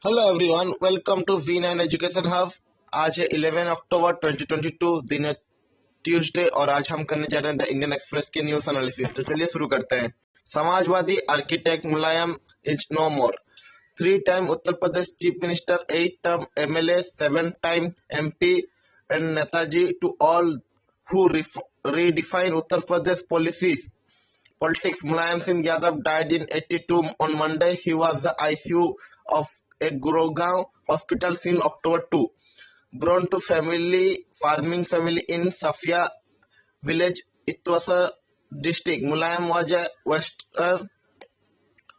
Hello everyone, welcome to V9 education hub. आज है 11 अक्टूबर 2022, दिन है ट्यूसडे और आज हम करने जा रहे हैं द इंडियन एक्सप्रेस के न्यूज एनालिसिस। तो चलिए शुरू करते हैं। Samajwadi architect Mulayam is no more. 3 time Uttar Pradesh chief minister, 8 term MLA, 7 time MP and Netaji to all who redefine Uttar Pradesh policies. Politics. Mulayam Singh Yadav died in 82 on Monday. He was the ICU of a Gurugram hospital since October 2. Born to farming family in Safia village, Itwasa district, Mulayam was a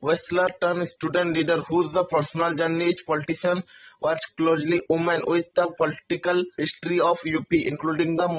Western student leader whose personal journey as politician was closely woven with the political history of UP, including the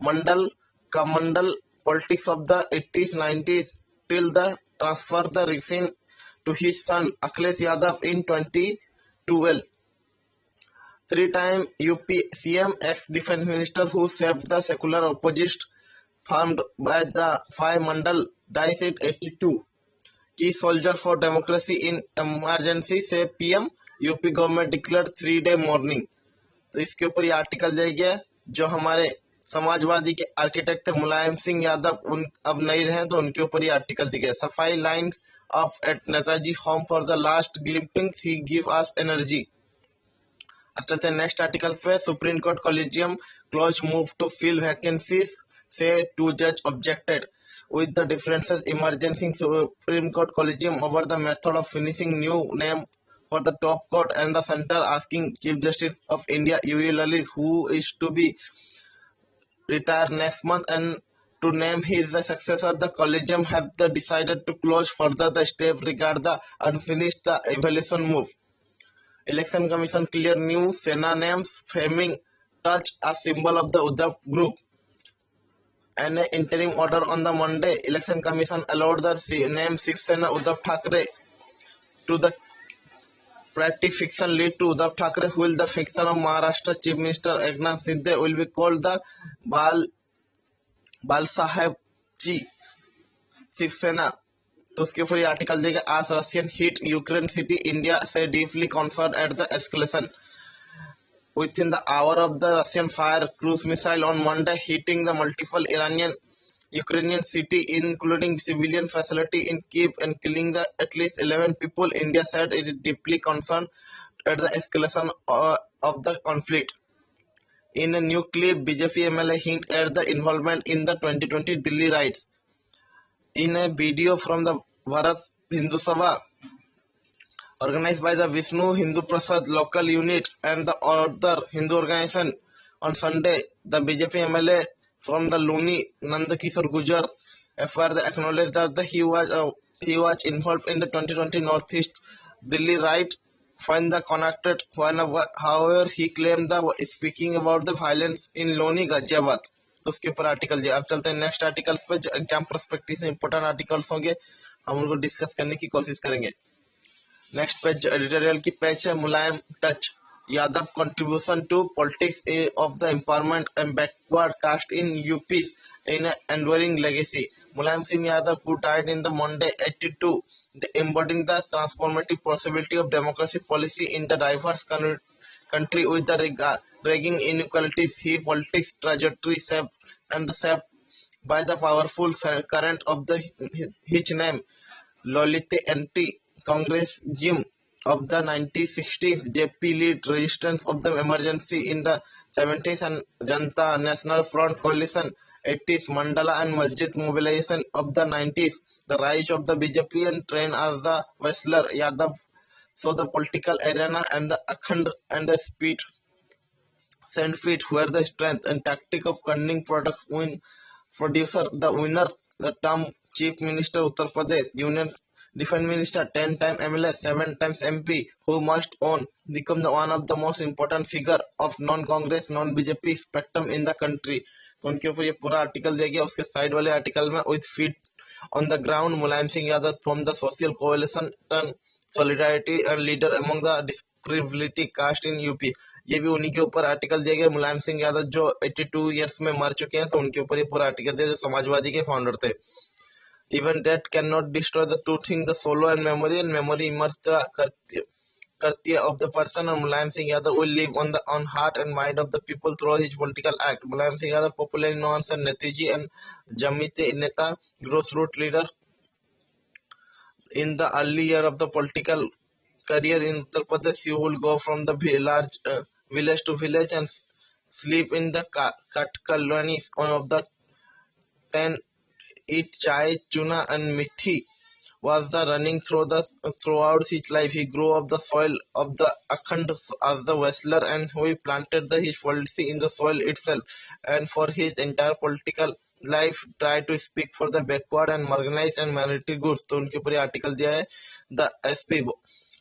Mandal politics of the 80s, 90s, till the transfer the regime to his son Akhilesh Yadav in 2012. 3 time UP CM, ex-defense minister who saved the secular opposition formed by the five Mandal, dies at 82. Key soldier for democracy in emergency से PM, UP government declare 3 day morning. तो इसके ऊपर ये article दिया गया। जो हमारे समाजवादी के आर्किटेक्ट थे मुलायम सिंह यादव, उन अब नहीं रहे, तो उनके ऊपर ये आर्टिकल दिया गया। सफाई lines of at Netaji home for the last glimpses he give us energy. अब चलते हैं नेक्स्ट आर्टिकल पे। Supreme court collegium close move to fill vacancies से 2 जज objected with the differences emerging in Supreme Court Collegium over the method of finishing new name for the top court, and the center asking Chief Justice of India U.U. Lalit, who is to be retired next month, and to name his the successor. The Collegium have decided to close further the step regard the unfinished the evaluation move. Election Commission clear new Sena names, framing touch a symbol of the Uddhav group. And an interim order on the Monday, Election Commission allowed the name Shiv Sena Uddhav Thackeray to the practic fiction lead to Uddhav Thackeray, who will the fiction of Maharashtra Chief Minister Eknath Shinde will be called the Bal Saheb Ji Shiv Sena. तो उसके ऊपर ये article देगा। आज Russian hit Ukraine city, India से deeply concern at the escalation. Within the hour of the Russian fire cruise missile on Monday hitting the multiple Ukrainian city, including civilian facility in Kiev, and killing at least 11 people, India said it is deeply concerned at the escalation of the conflict. In a new clip, BJP MLA hint at the involvement in the 2020 Delhi riots. In a video from the Bharat Hindu Sabha, organized by the Vishnu Hindu Prasad local unit and the other Hindu organization, on Sunday, the BJP MLA from the Luni, Nandakishore Gujar, FR acknowledged that he was involved in the 2020 Northeast Delhi riot, find the connected. However, he claimed that speaking about the violence in Loni, Ghaziabad. तो उसके ऊपर article दिया। अब चलते हैं next articles पे, जो exam perspective से इंपोर्टेंट आर्टिकल्स होंगे, हम उनको डिस्कस करने की कोशिश करेंगे। नेक्स्ट पेज एडिटोरियल की पेज है। Mulayam touch Yadav contribution to politics of the empowerment and backward caste in UP in enduring legacy. Mulayam Singh Yadav who died in the Monday 82, embodying the transformative possibility of democracy policy in the diverse country with the raging inequalities. His politics trajectory shaped by the powerful current of his name, Lolite anti-Congressism of the 1960s, JP lead resistance of the emergency in the 70s, and Janta National Front coalition 80s, Mandala and Masjid mobilization of the 90s, the rise of the BJP and train as the wrestler Yadav. So the political arena and the Akhand and the speed send feet where the strength and tactic of cunning products win producer the winner, the term Chief Minister Uttar Pradesh, Union Defense Minister, 10 time MLA, 7 times MP, who must own become the one of the most important figure of non-Congress, non-BJP spectrum in the country. तो उनके ऊपर ये पूरा article दिया गया। उसके side वाले article में with feet on the ground, Mulayam Singh Yadav from the social coalition turn solidarity and leader among the disprivileged caste in UP। ये भी उन्हीं के ऊपर आर्टिकल दिया गया। मुलायम सिंह यादव जो 82 इयर्स में मर चुके हैं, तो उनके ऊपर ये पूरा आर्टिकल दिया, जो समाजवादी के फाउंडर थे। Even that cannot destroy the truth in the soul and memory emerge the Kartiya of the person, and Mulayam Singh Yadav will live on heart and mind of the people through his political act. Mulayam Singh Yadav, popularly known as Netiji and Jamite Neta, grassroots leader in the early year of the political career in Uttar Pradesh. You will go from the large village to village and sleep in the cut colonies of the 10, eat chai, tuna and mithi was the running throughout his life. He grew up the soil of the Akhand as the wrestler, and he planted his policy in the soil itself. And for his entire political life, tried to speak for the backward and marginalized and minority groups. तो उनके ऊपर article दिया है the SP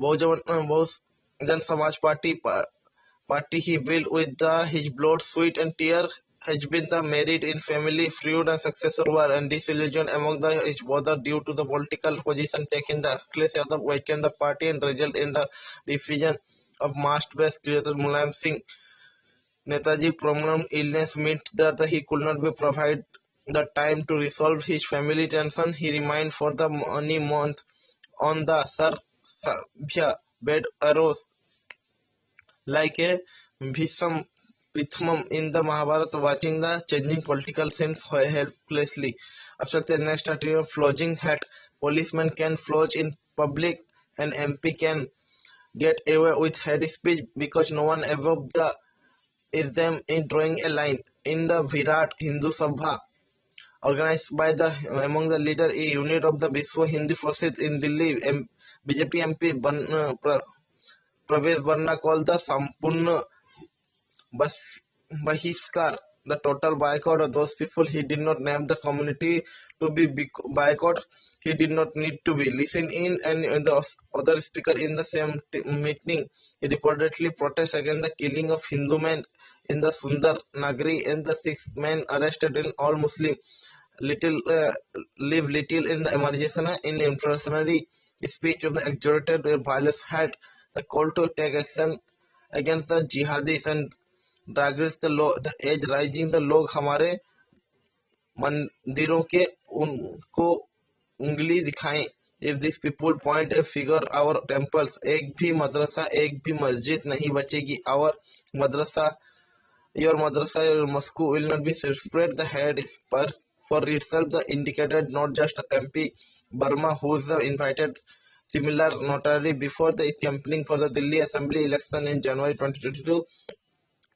Bahujan Samaj party he built with his blood, sweat, and tear has been the married in family, feud, and successor war and disillusion among his brother due to the political position taken. The Akhilesh Yadav weakened the party and result in the division of mass-based creator Mulayam Singh. Netaji's prolonged illness meant that he could not be provided the time to resolve his family tension. He remained for the many months on the Sabhya bed arose like a Bhisham Pithamam in the Mahabharata, watching the changing political scenes helplessly. After the next article, flogging hat. Policemen can flog in public, and MP can get away with head speech because no one above is them in drawing a line. In the Virat Hindu Sabha, organized by the among the leader a unit of the Vishwa Hindi forces in Delhi, BJP MP Pravesh Varna called the Sampurna Bahiskar, the total boycott of those people. He did not name the community to be boycott. He did not need to be listened in, and the other speaker in the same meeting, he reportedly protested against the killing of Hindu men in the Sundar Nagari, and the 6 men arrested in all Muslim little live little in the emergency in inflationary speech of the exaggerated violence had the call to take action against the jihadis and ड्रैगर्स the edge rising the लोग हमारे मंदिरों के उनको उंगली दिखाएं. If this people point a finger our temples, एक भी मदरसा एक भी मस्जिद नहीं बचेगी. Our madrasa your madrasa your mosque will not be separate. The head is for itself the indicated, not just MP Burma who is invited similar notary before the campaigning for the Delhi Assembly election in January 2022.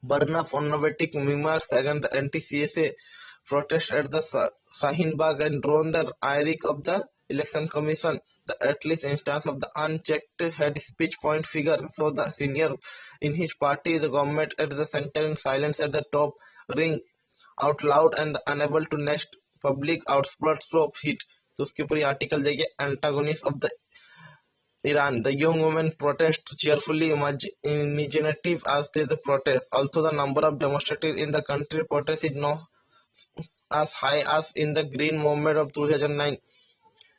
Barna phonetic remarks against the anti-CSA protest at the Shaheen Bagh and drawn the ire of the Election Commission. The at least instance of the unchecked head speech point figure. So the senior in his party, the government at the center in silence at the top, ring out loud and unable to next public outbursts of heat. तो उसके ऊपर ये article देखिए, antagonist of the Iran. The young women protest cheerfully imaginative as they protest. Although the number of demonstrators in the country protest is not as high as in the Green Movement of 2009.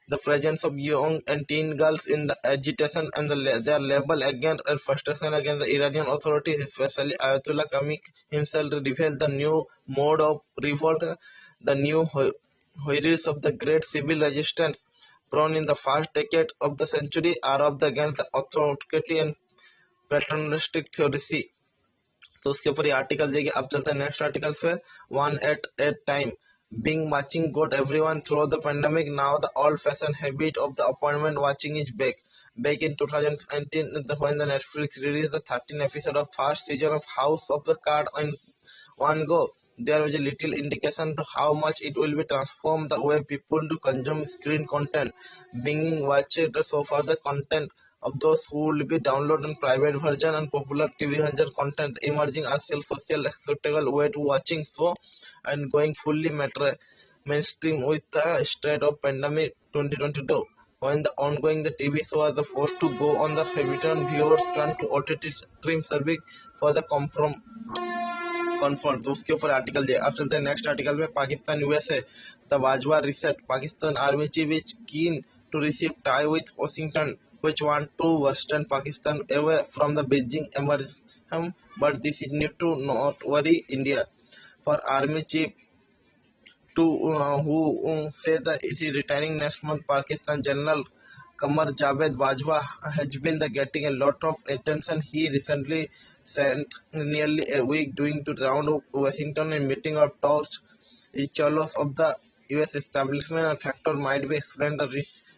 The presence of young and teen girls in the agitation and their label against and frustration against the Iranian authorities, especially Ayatollah Khamenei himself, revealed the new mode of revolt, the new horrors of the great civil resistance born in the first decade of the century are up against the authoritarian and paternalistic theocracy. तो उसके ऊपर ये article देखिए. अब चलते हैं next article पे. One eight eight time being watching got everyone through the pandemic. Now the old-fashioned habit of the appointment watching is back. Back in 2019, when the Netflix released the 13th episode of first season of House of the Card in one go, there was a little indication to how much it will be transformed the way people do consume screen content. Being watched so far the content of those who will be downloading private version and popular TV version content emerging as a social acceptable way to watching show and going fully mainstream with the state of pandemic 2022. When the ongoing the TV show was forced to go on the return viewers turn to OTT stream service for the confirm. तो उसके ऊपर article दिया. अब चलते हैं next article में. Pakistan USA the Bajwa reset. Pakistan army chief is keen to receive tie with Washington which want to western Pakistan away from the Beijing embarrassment, but this is need to not worry India. For army chief to who says that it is retiring next month, Pakistan General Qamar Javed Bajwa has been getting a lot of attention. He recently spent nearly a week doing the round of Washington and meeting of top chalos of the US establishment. A factor might be explained the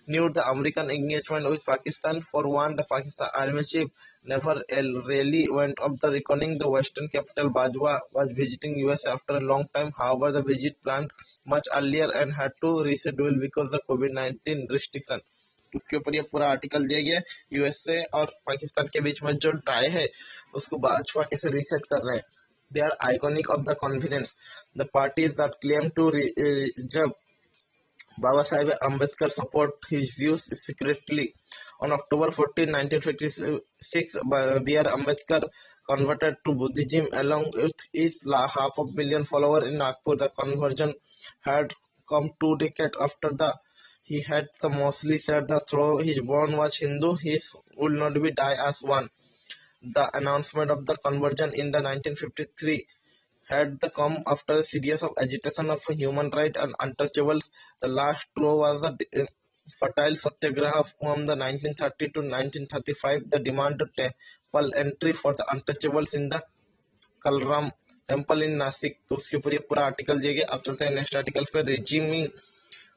renewed the American engagement with Pakistan. For one, the Pakistan Army chief never really went up the reckoning. The Western capital Bajwa was visiting US after a long time. However, the visit planned much earlier and had to reschedule because of COVID-19 restriction. उसके ऊपर ये पूरा article दिया गया है। USA और पाकिस्तान के बीच में जो टाई है उसको भाजपा कैसे रीसेट कर रहे हैं। They are iconic of the confidence the parties that claim to जब Baba Sahib Ambedkar support his views secretly. On October 14, 1956, B.R. Ambedkar converted to Buddhism along with its half a million followers in Nagpur. The conversion had come 2 decades after he had mostly said that though his born was Hindu, he would not be die as one. The announcement of the conversion in the 1953 had come after a series of agitation of human rights and untouchables. The last straw was the fertile satyagraha from the 1930 to 1935. The demand to temple entry for the untouchables in the Kalram temple in Nasik. तो उसके ऊपर ये पूरा article दिया गया। अब चलते हैं नेक्स्ट आर्टिकल पे। Resuming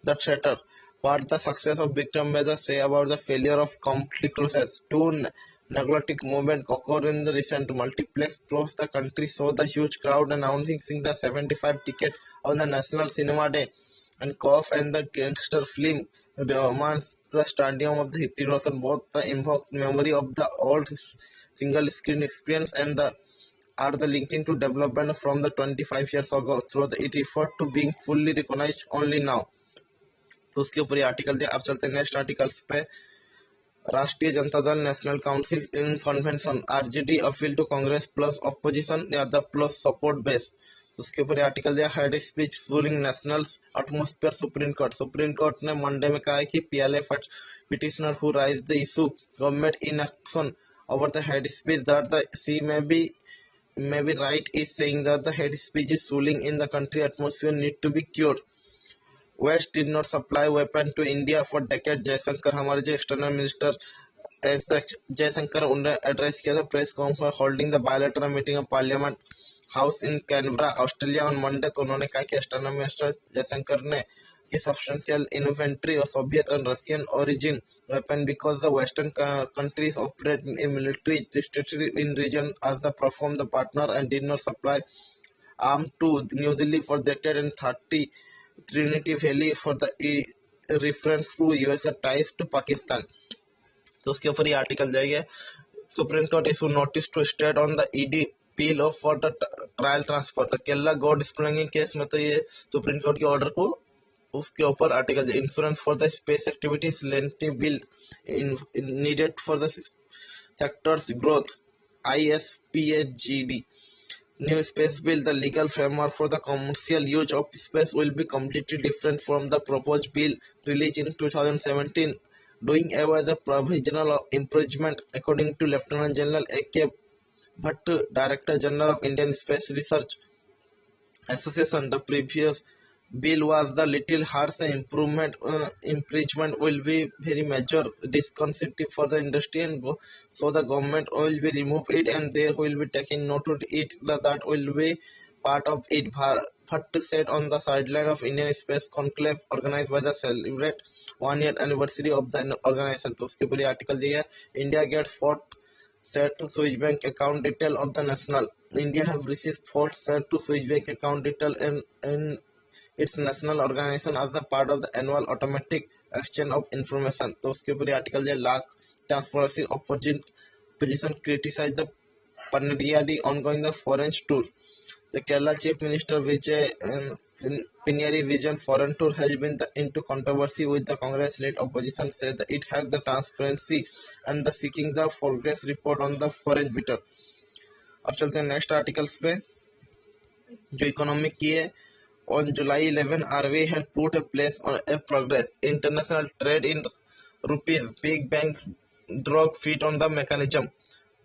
the chatter. What the success of victim measures say about the failure of complete process? Two Neolithic movement occurred in the recent multiplex across the country saw the huge crowd announcing the 75 ticket on the National Cinema Day and Cough and the gangster film romance the stadium of the Hiti Roshan both the invoked memory of the old single screen experience and the are the linking to development from the 25 years ago through the it effort to being fully recognized only now. तो उसके ऊपर ये article दिया। अब चलते हैं next articles पे। Rashtriya Janata Dal national council in convention RJD appeal to Congress plus opposition या द प्लस सपोर्ट बेस। उसके ऊपर आर्टिकल दिया। Hate speech ruling national atmosphere supreme court ने मंडे में कहा है कि PLA petitioner who raise the issue government in action over the hate speech that the C may be right is saying that the head speech is ruling in the country atmosphere need to be cured. West did not supply weapon to India for decades. Jaishankar हमारे जो external minister Jaishankar उन्होंने address किया था press conference holding the bilateral meeting of parliament house in Canberra Australia on Monday. तो उन्होंने कहा कि external minister Jaishankar ने कि substantial inventory of Soviet and Russian origin weapon because the Western countries operate a military territory in region as a perform the partner and did not supply arms to New Delhi for decades and 30 Trinity Valley for the reference to US ties to Pakistan. तो उसके ऊपर ये article जाएगा। Supreme court issue notice to state on the ED plea of for the trial transfer. तो Kerala gold springing case में तो ये supreme court के ऑर्डर को उसके ऊपर article insurance for the space activities lenti bill needed for the sectors growth ISPSGD. New space bill, the legal framework for the commercial use of space will be completely different from the proposed bill released in 2017, doing away the provisional imprisonment, according to Lieutenant General A.K. Bhatt, Director General of Indian Space Research Association. The previous bill was the little harsh imprisonment will be very major disconcerting for the industry and so the government will be remove it and they will be taking note of it that will be part of it. Bhatt said on the sideline of Indian Space Conclave organized by the celebrate 1 year anniversary of the organization. तो उसके ऊपर article दिया है। India get 4 set to Swiss bank account detail of the national. India have received 4 set to Swiss bank account detail in its national organization as a part of the annual automatic exchange of information. तो उसके ऊपर article दिया। Lakh ट्रांसपरेंसी opposition criticize the Pandiadi ongoing the foreign tour. The Kerala Chief Minister Vijay Piniyari vision foreign tour has been into controversy with the Congress-led opposition said that it has the transparency and the seeking the progress report on the foreign bitter. अब चलते हैं next articles पे जो economic की है। On July 11, RBI had put a place on a progress international trade in rupees. Big bank drug feet on the mechanism.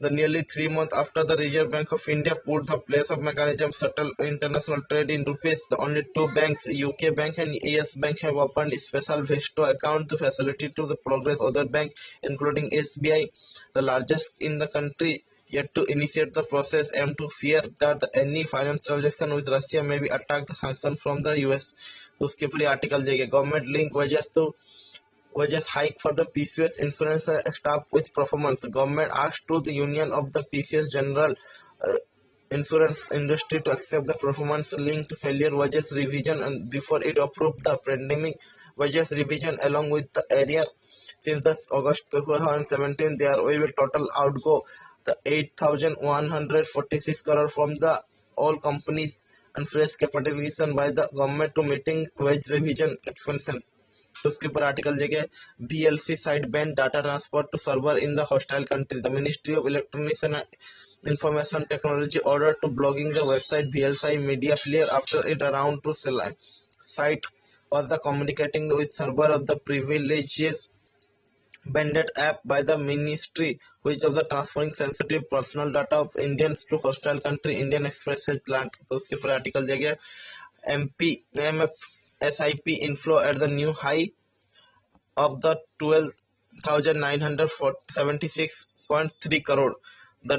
The nearly 3 months after the Reserve Bank of India put the place of mechanism settle international trade in rupees, the only two banks, UK Bank and Yes Bank, have opened special veto account to facilitate to the progress. Other banks, including SBI, the largest in the country, yet to initiate the process, aim to fear that any financial transaction with Russia may be attacked the sanction from the US. तो उसके ऊपर article देगा government link wages hike for the PCS insurance staff with performance. The government asked to the union of the PCS general insurance industry to accept the performance linked failure wages revision and before it approved the pandemic wages revision along with the area since the August 2017 there will be total outgo the 8,146 crore from the all companies and fresh capitalization by the government to meeting wage revision expenses. उसके ऊपर article देखे BLC site ban data transfer to server in the hostile country. The Ministry of Electronics and Information Technology ordered to blogging the website VLSI Media Player after it around to site was the communicating with server of the privileges banned app by the ministry which of the transferring sensitive personal data of Indians to hostile country. Indian Express has planned. तो उसके ऊपर article देखे MF SIP inflow at the new high of the 12,976.3 crore.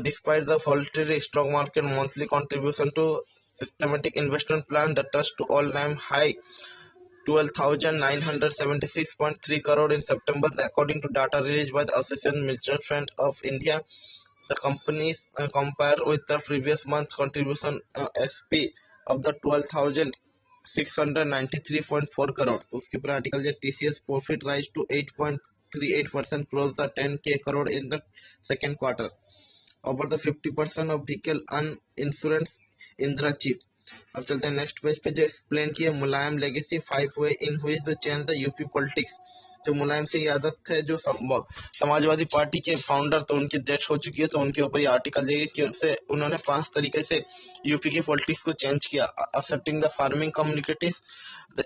Despite the volatile stock market monthly contribution to systematic investment plan, the trust to all-time high 12,976.3 crore in September, according to data released by the Association Mutual Fund of India. The companies compare with the previous month's contribution SP of the 12,693.4 crore. तो उसके ऊपर article है TCS profit rise to 8.38% close the 10k crore in the second quarter. Over the 50% of vehicle insurance Indra chief. अब चलते हैं next page पे जो explain किया Mulayam legacy 5 way in which the change the UP politics. जो मुलायम सिंह यादव थे जो Samajwadi party के फाउंडर तो उनकी डेथ हो चुकी है तो उनके ऊपर ये आर्टिकल देगा कि उनसे उन्होंने 5 तरीके से यूपी की पॉलिटिक्स को चेंज किया. Asserting the farming communities the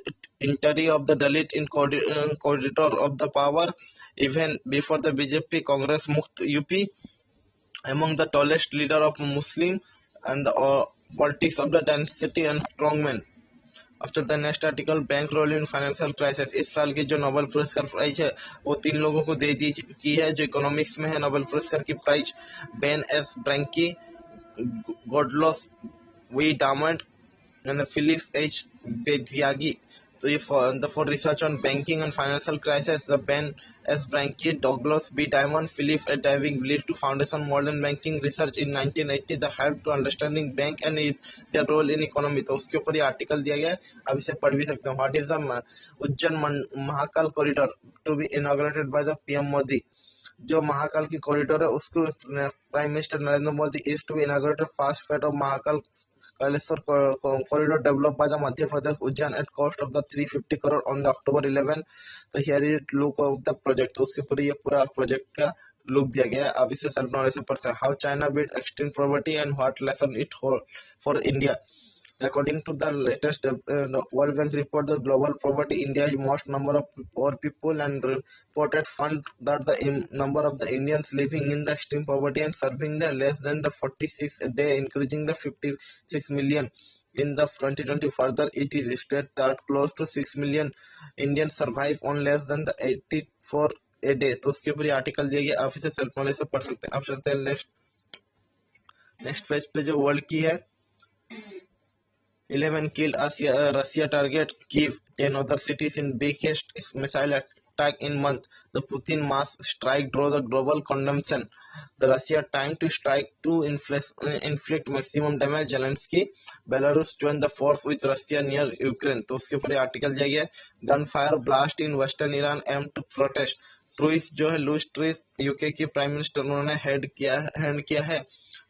entry of the Dalit in corridor of the power even before the BJP Congress मुक्त UP among the tallest leader of Muslim and the politics of the density and strongman. अब चलता है next article bank role in financial crisis. इस साल की जो Nobel पुरस्कार prize है वो 3 लोगों को दे दी की है जो इकोनॉमिक्स में है. नोबेल पुरस्कार की prize Ben S ब्रैंकी, गॉडलोस we diamond and Philip H बेदियागी. तो ये for research on banking and financial crisis, the Ben S. Branke, Douglas B. Diamond, Philip A. Daving lead to Foundation Modern Banking Research in 1980, the help to understanding bank and their role in economy. तो उसके ऊपर ये article दिया गया है, आप इसे पढ़ भी सकते हो. What is the Ujjain Mahakal corridor to be inaugurated by the PM Modi. जो महाकाल की कॉरिडोर है उसको prime minister Narendra Modi is to be inaugurated fast phase of Mahakal Kalesar corridor developed by the Madhya Pradesh Ujjain at cost of the 350 crore on the October 11. तो here is look of the project. तो उसके ऊपर ये पूरा project का look दिया गया है. अब इसे सेल्फ नॉलेज से पढ़ते हैं. How China beat extreme poverty and what lesson it hold for India. According to the latest World Bank report, the global poverty, India is most number of poor people and reported fund that the number of the Indians living in the extreme poverty and serving the less than the 46 a day, increasing the 56 million in the 2020. Further, it is stated that close to 6 million Indians survive on less than the 84 a day. तो उसके ऊपर article दिया गया, आप इसे self knowledge से पढ़ सकते हैं. अब चलते हैं नेक्स्ट पेज पे जो वर्ल्ड की है. 11 killed Russia target Kiev, 10 other cities in biggest missile attack in month. The Putin mass strike draw the global condemnation. The Russia time to strike to inflict maximum damage. Zelensky, Belarus joined the force with Russia near Ukraine. तो उसके ऊपर article दिया गया है. Gunfire blast in western Iran aim to protest. ट्रूइस जो है Lewis ट्रूइस UK की prime minister उन्होंने हैंड किया है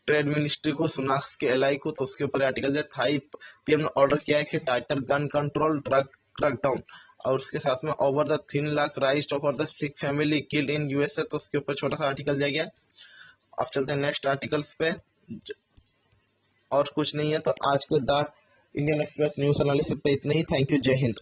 ट्रेड मिनिस्ट्री को सुनाक्स के एलआई को. तो उसके ऊपर आर्टिकल है. थाई पीएम ने ऑर्डर किया है कि टाइटर गन कंट्रोल ड्रग क्रैकडाउन और उसके साथ में over the 3 lakh rise over the Sikh family killed in USA. तो उसके ऊपर छोटा सा आर्टिकल दिया गया. अब चलते हैं नेक्स्ट आर्टिकल्स पे. और कुछ नहीं है तो आज के the Indian express news analysis पे इतना ही. Thank you. जय हिंद.